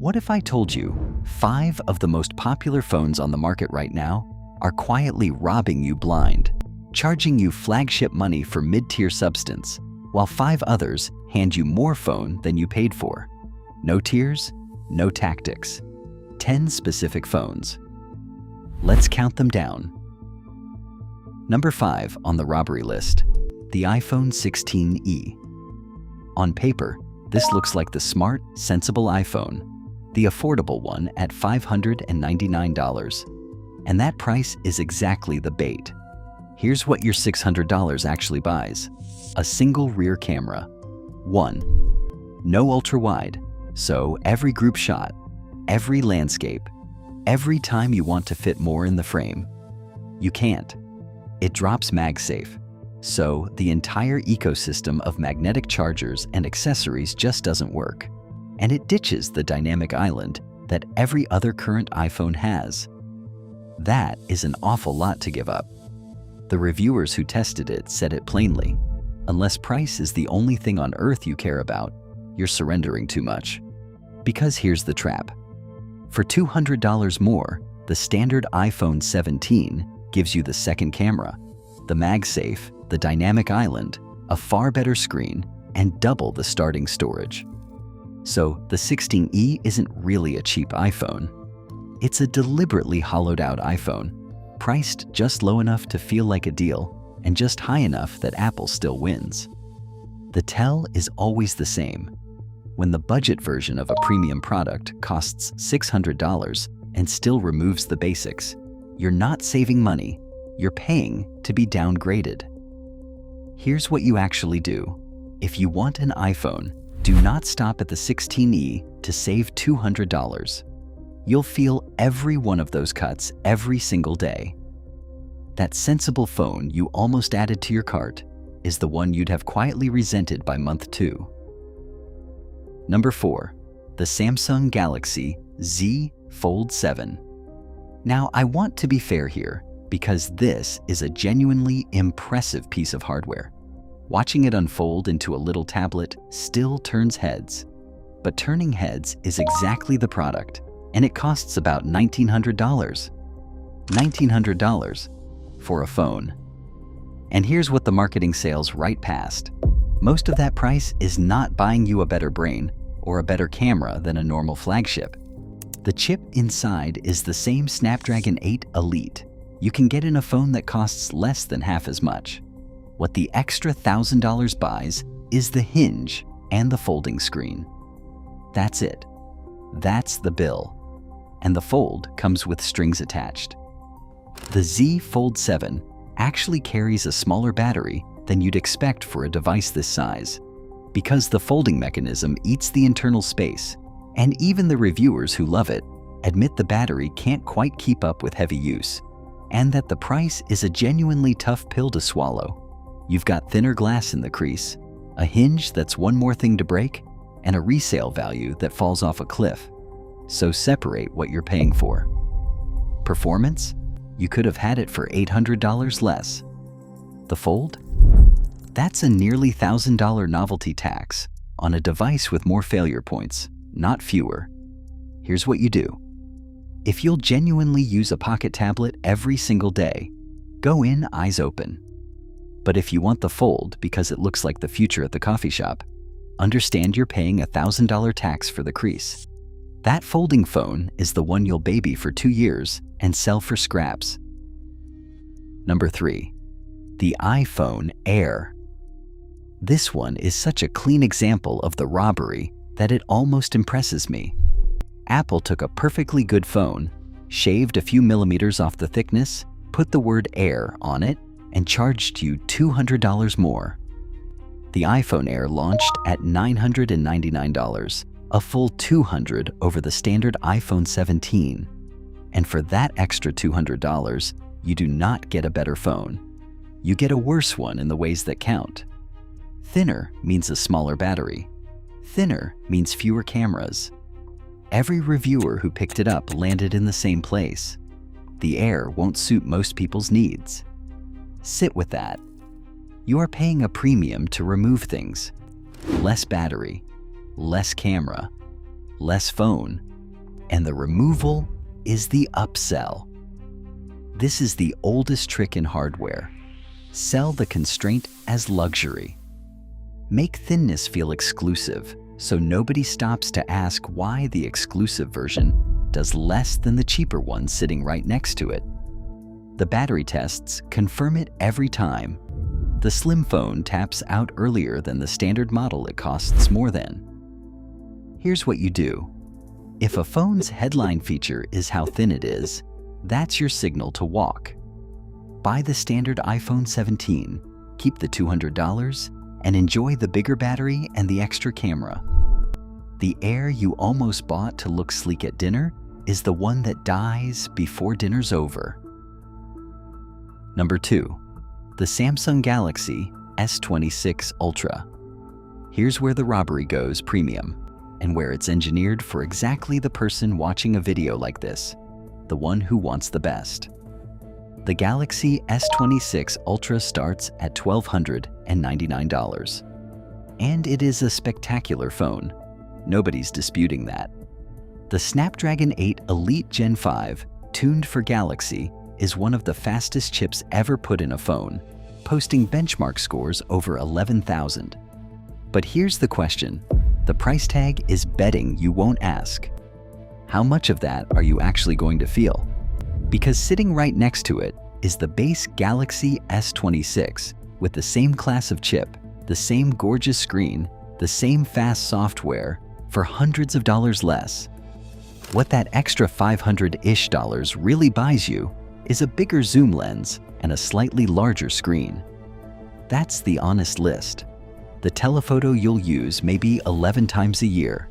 What if I told you 5 of the most popular phones on the market right now are quietly robbing you blind, charging you flagship money for mid-tier substance, while 5 others hand you more phone than you paid for? No tiers, no tactics. 10 specific phones. Let's count them down. Number 5 on the robbery list, the iPhone 16e. On paper, this looks like the smart, sensible iPhone, the affordable one at $599. And that price is exactly the bait. Here's what your $600 actually buys. A single rear camera. 1. No ultra-wide, so every group shot, every landscape, every time you want to fit more in the frame. You can't. It drops MagSafe, so the entire ecosystem of magnetic chargers and accessories just doesn't work. And it ditches the dynamic island that every other current iPhone has. That is an awful lot to give up. The reviewers who tested it said it plainly. Unless price is the only thing on earth you care about, you're surrendering too much. Because here's the trap. For $200 more, the standard iPhone 17 gives you the second camera, the MagSafe, the dynamic island, a far better screen, and double the starting storage. So the 16e isn't really a cheap iPhone. It's a deliberately hollowed out iPhone, priced just low enough to feel like a deal and just high enough that Apple still wins. The tell is always the same. When the budget version of a premium product costs $600 and still removes the basics, you're not saving money, you're paying to be downgraded. Here's what you actually do. If you want an iPhone, do not stop at the 16e to save $200. You'll feel every one of those cuts every single day. That sensible phone you almost added to your cart is the one you'd have quietly resented by month 2. Number 4, the Samsung Galaxy Z Fold 7. Now, I want to be fair here because this is a genuinely impressive piece of hardware. Watching it unfold into a little tablet still turns heads. But turning heads is exactly the product, and it costs about $1,900. $1,900 for a phone. And here's what the marketing sails right past. Most of that price is not buying you a better brain or a better camera than a normal flagship. The chip inside is the same Snapdragon 8 Elite you can get in a phone that costs less than half as much. What the extra $1,000 buys is the hinge and the folding screen. That's it. That's the bill. And the Fold comes with strings attached. The Z Fold 7 actually carries a smaller battery than you'd expect for a device this size, because the folding mechanism eats the internal space, and even the reviewers who love it admit the battery can't quite keep up with heavy use, and that the price is a genuinely tough pill to swallow. You've got thinner glass in the crease, a hinge that's one more thing to break, and a resale value that falls off a cliff. So separate what you're paying for. Performance? You could have had it for $800 less. The Fold? That's a nearly $1,000 novelty tax on a device with more failure points, not fewer. Here's what you do. If you'll genuinely use a pocket tablet every single day, go in eyes open. But if you want the Fold because it looks like the future at the coffee shop, understand you're paying a $1,000 tax for the crease. That folding phone is the one you'll baby for 2 years and sell for scraps. Number 3, the iPhone Air. This one is such a clean example of the robbery that it almost impresses me. Apple took a perfectly good phone, shaved a few millimeters off the thickness, put the word Air on it, and charged you $200 more. The iPhone Air launched at $999, a full $200 over the standard iPhone 17. And for that extra $200, you do not get a better phone. You get a worse one in the ways that count. Thinner means a smaller battery. Thinner means fewer cameras. Every reviewer who picked it up landed in the same place. The Air won't suit most people's needs. Sit with that. You are paying a premium to remove things. Less battery, less camera, less phone, And the removal is the upsell. This is the oldest trick in hardware. Sell the constraint as luxury. Make thinness feel exclusive, so nobody stops to ask why the exclusive version does less than the cheaper one sitting right next to it. The battery tests confirm it every time. The slim phone taps out earlier than the standard model it costs more than. Here's what you do. If a phone's headline feature is how thin it is, that's your signal to walk. Buy the standard iPhone 17, keep the $200, and enjoy the bigger battery and the extra camera. The Air you almost bought to look sleek at dinner is the one that dies before dinner's over. Number 2. The Samsung Galaxy S26 Ultra. Here's where the robbery goes premium, and where it's engineered for exactly the person watching a video like this, the one who wants the best. The Galaxy S26 Ultra starts at $1,299. And it is a spectacular phone. Nobody's disputing that. The Snapdragon 8 Elite Gen 5, tuned for Galaxy, is one of the fastest chips ever put in a phone, posting benchmark scores over 11,000. But here's the question. The price tag is betting you won't ask. How much of that are you actually going to feel? Because sitting right next to it is the base Galaxy S26 with the same class of chip, the same gorgeous screen, the same fast software for hundreds of dollars less. What that extra $500-ish really buys you is a bigger zoom lens and a slightly larger screen. That's the honest list. The telephoto you'll use may be 11 times a year.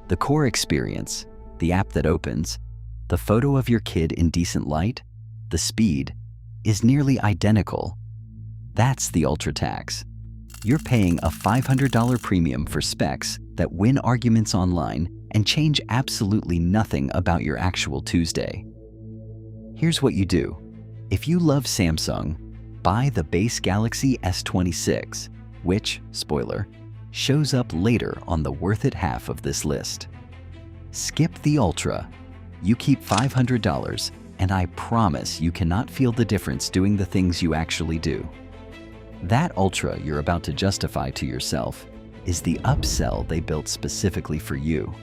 The core experience, the app that opens, the photo of your kid in decent light, the speed, is nearly identical. That's the Ultra tax. You're paying a $500 premium for specs that win arguments online and change absolutely nothing about your actual Tuesday. Here's what you do. If you love Samsung, buy the base Galaxy S26, which, spoiler, shows up later on the worth it half of this list. Skip the Ultra. You keep $500, and I promise you cannot feel the difference doing the things you actually do. That Ultra you're about to justify to yourself is the upsell they built specifically for you.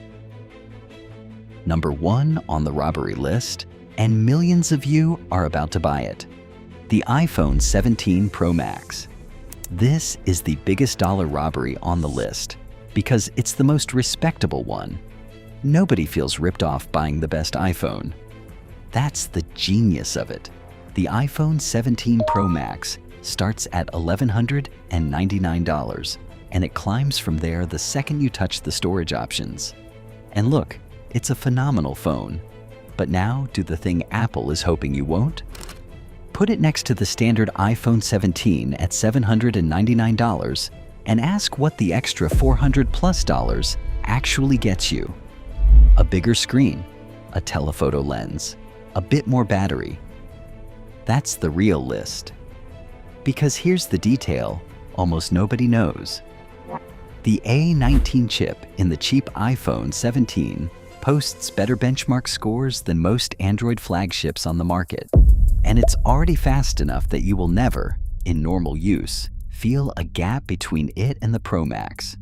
Number 1 on the robbery list, and millions of you are about to buy it. The iPhone 17 Pro Max. This is the biggest dollar robbery on the list because it's the most respectable one. Nobody feels ripped off buying the best iPhone. That's the genius of it. The iPhone 17 Pro Max starts at $1,199, and it climbs from there the second you touch the storage options. And look, it's a phenomenal phone. But now do the thing Apple is hoping you won't? Put it next to the standard iPhone 17 at $799 and ask what the extra $400+ actually gets you. A bigger screen, a telephoto lens, a bit more battery. That's the real list. Because here's the detail almost nobody knows. The A19 chip in the cheap iPhone 17 posts better benchmark scores than most Android flagships on the market. And it's already fast enough that you will never, in normal use, feel a gap between it and the Pro Max.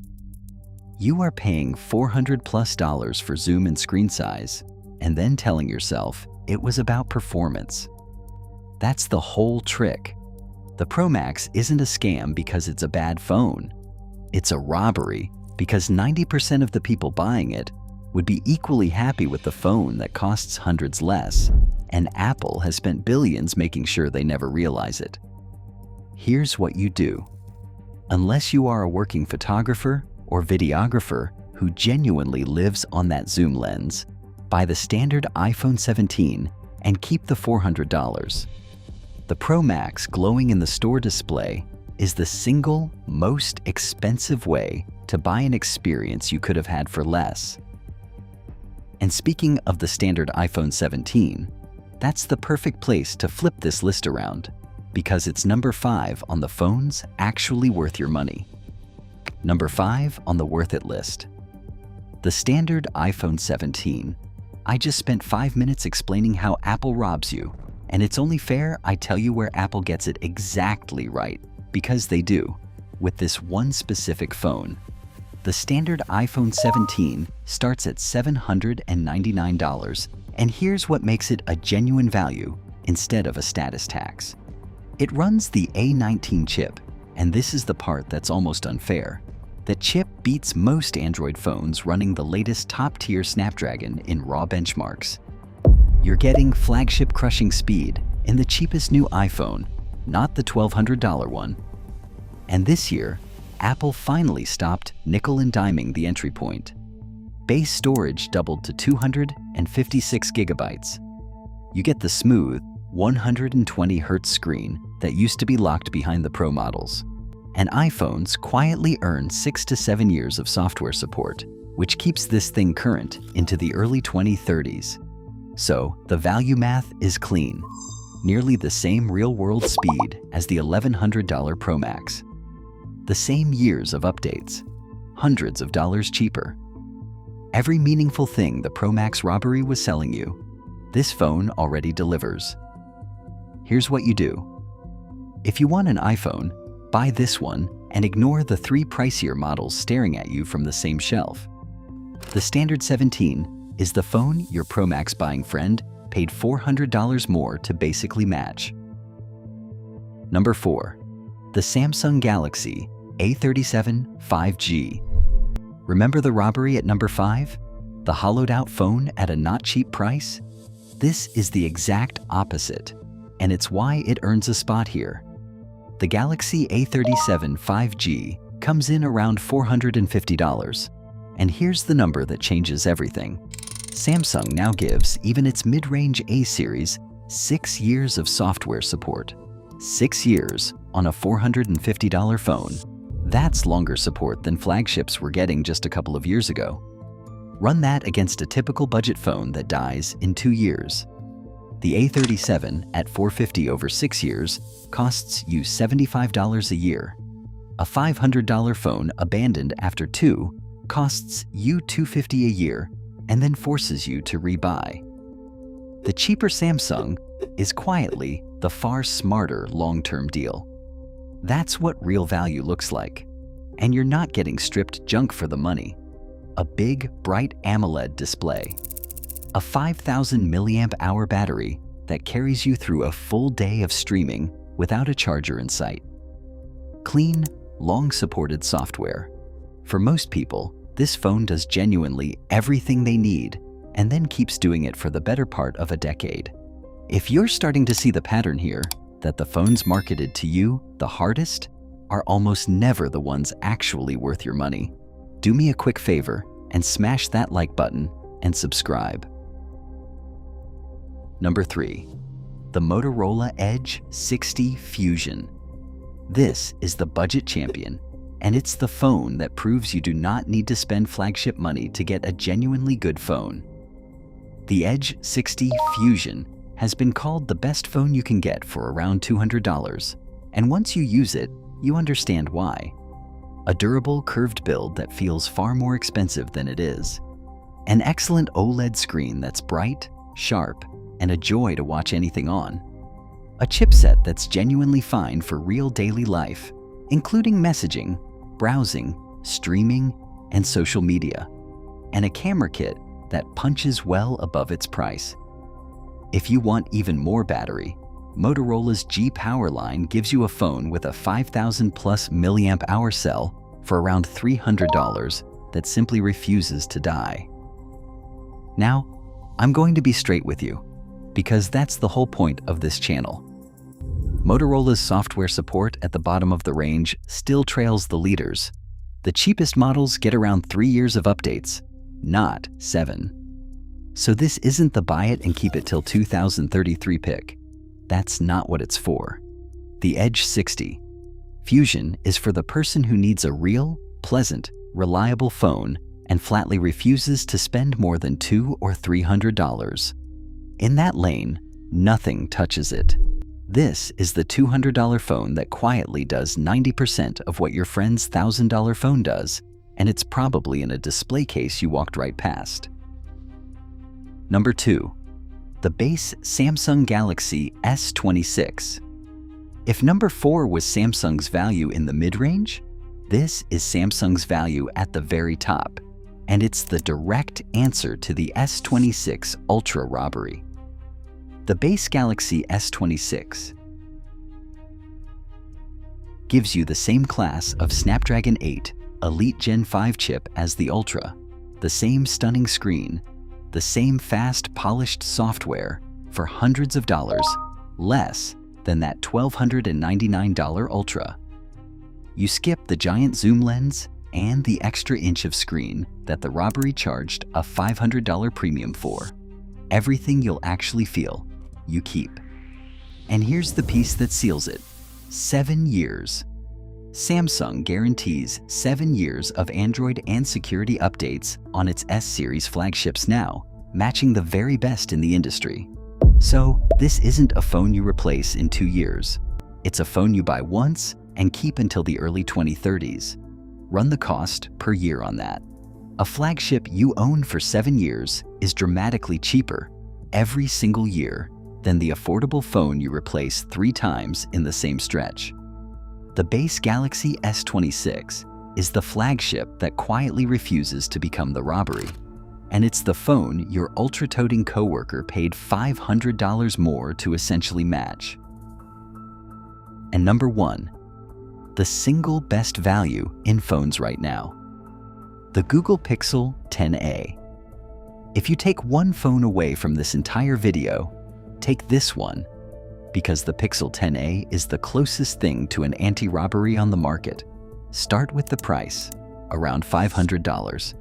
You are paying $400+ for zoom and screen size, and then telling yourself it was about performance. That's the whole trick. The Pro Max isn't a scam because it's a bad phone. It's a robbery because 90% of the people buying it would be equally happy with the phone that costs hundreds less, and Apple has spent billions making sure they never realize it. Here's what you do. Unless you are a working photographer or videographer who genuinely lives on that zoom lens, buy the standard iPhone 17 and keep the $400. The Pro Max glowing in the store display is the single most expensive way to buy an experience you could have had for less. And speaking of the standard iPhone 17, that's the perfect place to flip this list around because it's number 5 on the phones actually worth your money. Number 5 on the worth it list. The standard iPhone 17, I just spent 5 minutes explaining how Apple robs you, and it's only fair I tell you where Apple gets it exactly right, because they do, with this one specific phone. The standard iPhone 17 starts at $799, and here's what makes it a genuine value instead of a status tax. It runs the A19 chip, and this is the part that's almost unfair. The chip beats most Android phones running the latest top-tier Snapdragon in raw benchmarks. You're getting flagship crushing speed in the cheapest new iPhone, not the $1,200 one. And this year, Apple finally stopped nickel and diming the entry point. Base storage doubled to 256 gigabytes. You get the smooth 120 Hz screen that used to be locked behind the Pro models. And iPhones quietly earn 6 to 7 years of software support, which keeps this thing current into the early 2030s. So the value math is clean. Nearly the same real-world speed as the $1,100 Pro Max. The same years of updates, hundreds of dollars cheaper. Every meaningful thing the Pro Max robbery was selling you, this phone already delivers. Here's what you do. If you want an iPhone, buy this one and ignore the 3 pricier models staring at you from the same shelf. The standard 17 is the phone your Pro Max buying friend paid $400 more to basically match. Number 4. The Samsung Galaxy A37 5G. Remember the robbery at number 5? The hollowed-out phone at a not cheap price? This is the exact opposite, and it's why it earns a spot here. The Galaxy A37 5G comes in around $450. And here's the number that changes everything. Samsung now gives even its mid-range A series 6 years of software support. 6 years on a $450 phone. That's longer support than flagships were getting just a couple of years ago. Run that against a typical budget phone that dies in 2 years. The A37 at $450 over 6 years costs you $75 a year. A $500 phone abandoned after 2 costs you $250 a year and then forces you to rebuy. The cheaper Samsung is quietly the far smarter long-term deal. That's what real value looks like. And you're not getting stripped junk for the money. A big, bright AMOLED display. A 5,000 milliamp hour battery that carries you through a full day of streaming without a charger in sight. Clean, long-supported software. For most people, this phone does genuinely everything they need and then keeps doing it for the better part of a decade. If you're starting to see the pattern here, that the phones marketed to you the hardest are almost never the ones actually worth your money. Do me a quick favor and smash that like button and subscribe. Number 3. The Motorola Edge 60 Fusion. This is the budget champion, and it's the phone that proves you do not need to spend flagship money to get a genuinely good phone. The Edge 60 Fusion has been called the best phone you can get for around $200, and once you use it, you understand why. A durable, curved build that feels far more expensive than it is. An excellent OLED screen that's bright, sharp, and a joy to watch anything on. A chipset that's genuinely fine for real daily life, including messaging, browsing, streaming, and social media. And a camera kit that punches well above its price. If you want even more battery, Motorola's G Power line gives you a phone with a 5,000 plus milliamp hour cell for around $300 that simply refuses to die. Now, I'm going to be straight with you, because that's the whole point of this channel. Motorola's software support at the bottom of the range still trails the leaders. The cheapest models get around 3 years of updates, not 7. So this isn't the buy it and keep it till 2033 pick. That's not what it's for. The Edge 60 Fusion is for the person who needs a real, pleasant, reliable phone and flatly refuses to spend more than $200 or $300. In that lane, nothing touches it. This is the $200 phone that quietly does 90% of what your friend's $1,000 phone does, and it's probably in a display case you walked right past. Number 2. The base Samsung Galaxy S26. If number 4 was Samsung's value in the mid-range, this is Samsung's value at the very top, and it's the direct answer to the S26 Ultra robbery. The base Galaxy S26 gives you the same class of Snapdragon 8 Elite Gen 5 chip as the Ultra, the same stunning screen, the same fast, polished software for hundreds of dollars less than that $1,299 Ultra. You skip the giant zoom lens and the extra inch of screen that the robbery charged a $500 premium for. Everything you'll actually feel, you keep. And here's the piece that seals it: 7 years. Samsung guarantees 7 years of Android and security updates on its S-series flagships now, matching the very best in the industry. So, this isn't a phone you replace in 2 years. It's a phone you buy once and keep until the early 2030s. Run the cost per year on that. A flagship you own for 7 years is dramatically cheaper every single year than the affordable phone you replace 3 times in the same stretch. The base Galaxy S26 is the flagship that quietly refuses to become the robbery. And it's the phone your ultra-toting coworker paid $500 more to essentially match. And number 1, the single best value in phones right now: the Google Pixel 10a. If you take one phone away from this entire video, take this one, because the Pixel 10a is the closest thing to an anti-robbery on the market. Start with the price, around $500.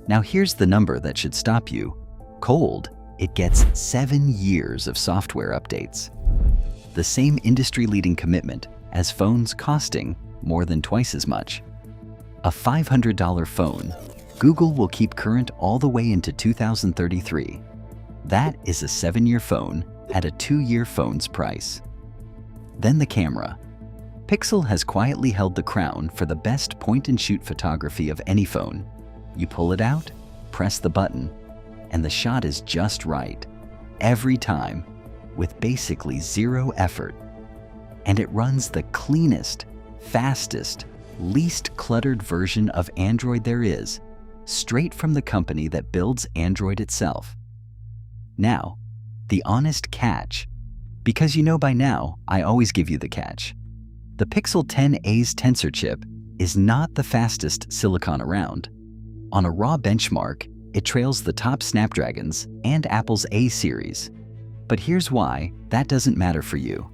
Now here's the number that should stop you. Cold, it gets 7 years of software updates. The same industry-leading commitment as phones costing more than twice as much. A $500 phone, Google will keep current all the way into 2033. That is a 7-year phone at a 2-year phone's price. Then the camera. Pixel has quietly held the crown for the best point-and-shoot photography of any phone. You pull it out, press the button, and the shot is just right, every time, with basically zero effort. And it runs the cleanest, fastest, least cluttered version of Android there is, straight from the company that builds Android itself. Now, the honest catch, because you know by now I always give you the catch. The Pixel 10a's Tensor chip is not the fastest silicon around. On a raw benchmark, it trails the top Snapdragons and Apple's A series. But here's why that doesn't matter for you.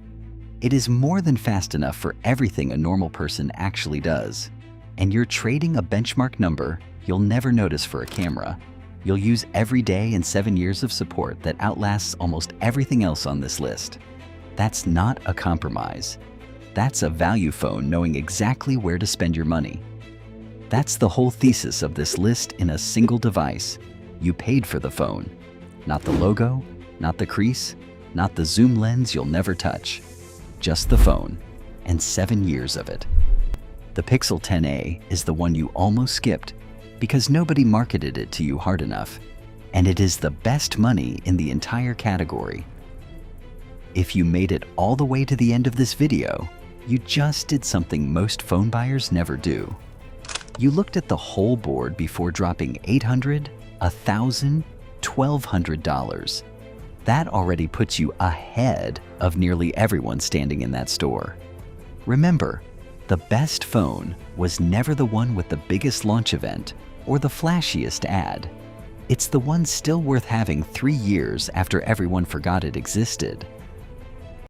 It is more than fast enough for everything a normal person actually does. And you're trading a benchmark number you'll never notice for a camera. You'll use every day in 7 years of support that outlasts almost everything else on this list. That's not a compromise. That's a value phone knowing exactly where to spend your money. That's the whole thesis of this list in a single device. You paid for the phone. Not the logo, not the crease, not the zoom lens you'll never touch. Just the phone, and 7 years of it. The Pixel 10a is the one you almost skipped because nobody marketed it to you hard enough, and it is the best money in the entire category. If you made it all the way to the end of this video, you just did something most phone buyers never do. You looked at the whole board before dropping $800, $1,000, $1,200. That already puts you ahead of nearly everyone standing in that store. Remember, the best phone was never the one with the biggest launch event or the flashiest ad. It's the one still worth having 3 years after everyone forgot it existed.